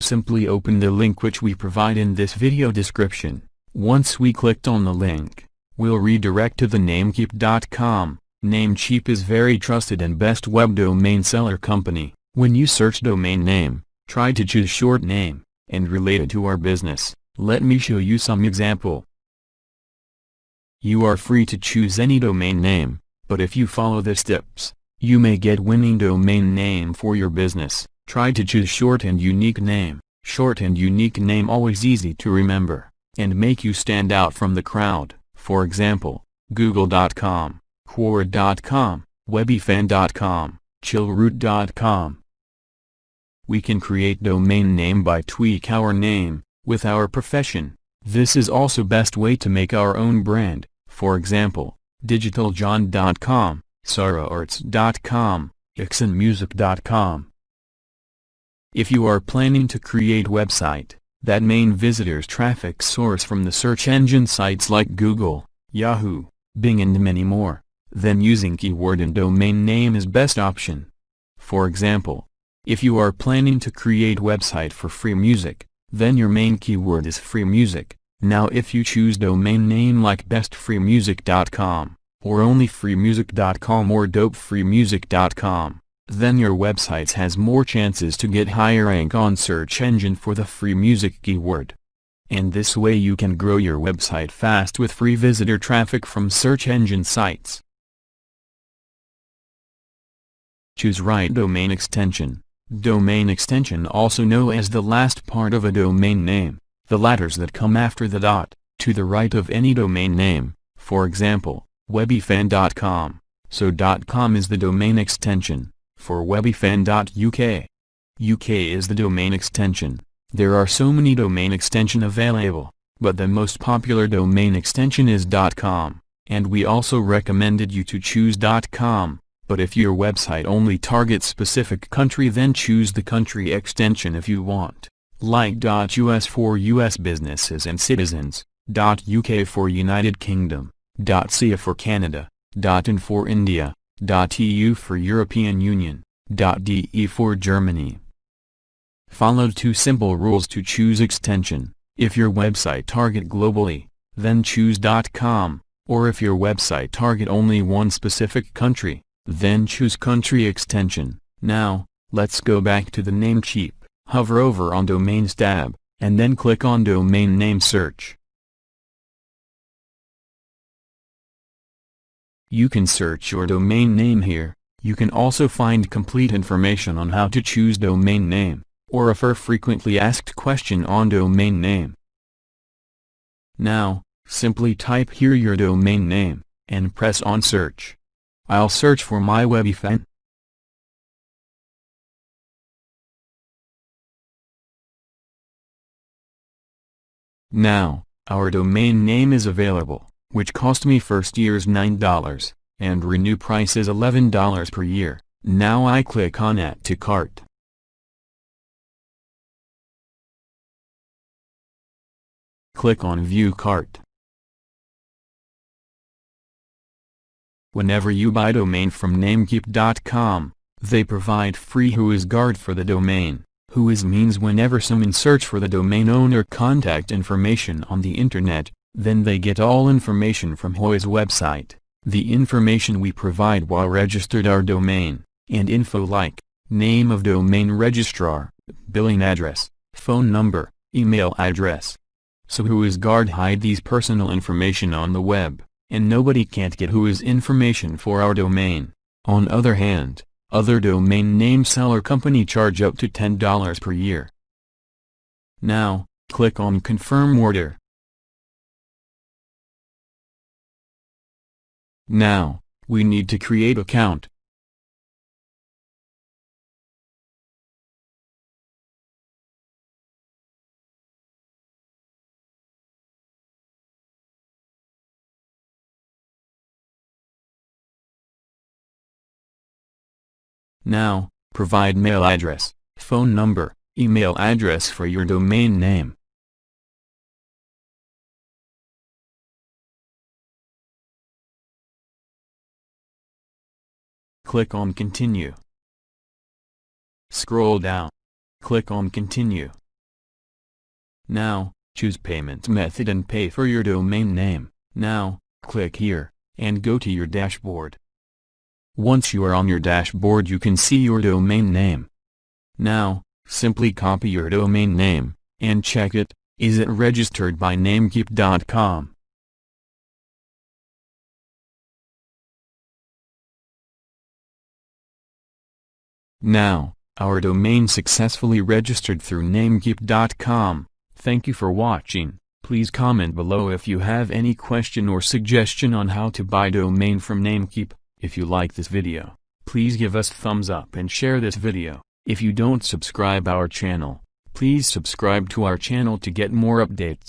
Simply open the link which we provide in this video description. Once we clicked on the link, we'll redirect to the Namecheap.com. Namecheap is very trusted and best web domain seller company. When you search domain name, try to choose short name, and relate it to our business. Let me show you some example. You are free to choose any domain name, but if you follow the steps, you may get winning domain name for your business. Try to choose short and unique name. Short and unique name always easy to remember, and make you stand out from the crowd. For example, google.com, quora.com, webifan.com, chillroot.com. We can create domain name by tweak our name with our profession. This is also best way to make our own brand. For example, digitaljohn.com, saraarts.com, ixonmusic.com. If you are planning to create website that main visitors traffic source from the search engine sites like Google, Yahoo, Bing and many more, then using keyword and domain name is best option. For example, if you are planning to create website for free music, then your main keyword is free music. Now if you choose domain name like bestfreemusic.com, or onlyfreemusic.com or dopefreemusic.com, then your website has more chances to get higher rank on search engine for the free music keyword. And this way you can grow your website fast with free visitor traffic from search engine sites. Choose right domain extension. Domain extension, also known as the last part of a domain name, the letters that come after the dot, to the right of any domain name. For example, webifan.com. So .com is the domain extension. For webifan.uk. UK is the domain extension. There are so many domain extension available, but the most popular domain extension is .com, and we also recommended you to choose .com. But if your website only targets specific country, then choose the country extension if you want, like .us for US businesses and citizens, .uk for United Kingdom, .ca for Canada, .in for India, .eu for European Union, .de for Germany. Follow 2 simple rules to choose extension. If your website target globally, then choose .com, or if your website target only one specific country, then choose country extension. Now, let's go back to the Namecheap. Hover over on Domains tab, and then click on Domain Name Search. You can search your domain name here. You can also find complete information on how to choose domain name, or refer frequently asked question on domain name. Now, simply type here your domain name, and press on search. I'll search for my webifan. Now, our domain name is available, which cost me first year's $9, and renew price is $11 per year. Now I click on Add to Cart. Click on View Cart. Whenever you buy domain from Namecheap.com, they provide free WhoisGuard for the domain. Whois means whenever someone search for the domain owner contact information on the internet, then they get all information from Whois website. The information we provide while registered our domain, and info like name of domain registrar, billing address, phone number, email address. So WhoisGuard hide these personal information on the web, and nobody can't get Whois information for our domain. On other hand, other domain name seller company charge up to $10 per year. Now, click on Confirm Order. Now, we need to create account. Now, provide mail address, phone number, email address for your domain name. Click on Continue. Scroll down. Click on Continue. Now, choose payment method and pay for your domain name. Now, click here, and go to your dashboard. Once you are on your dashboard, you can see your domain name. Now, simply copy your domain name, and check it, is it registered by Namecheap.com? Now, our domain successfully registered through Namecheap.com. Thank you for watching. Please comment below if you have any question or suggestion on how to buy domain from Namecheap. If you like this video, please give us thumbs up and share this video. If you don't subscribe our channel, please subscribe to our channel to get more updates.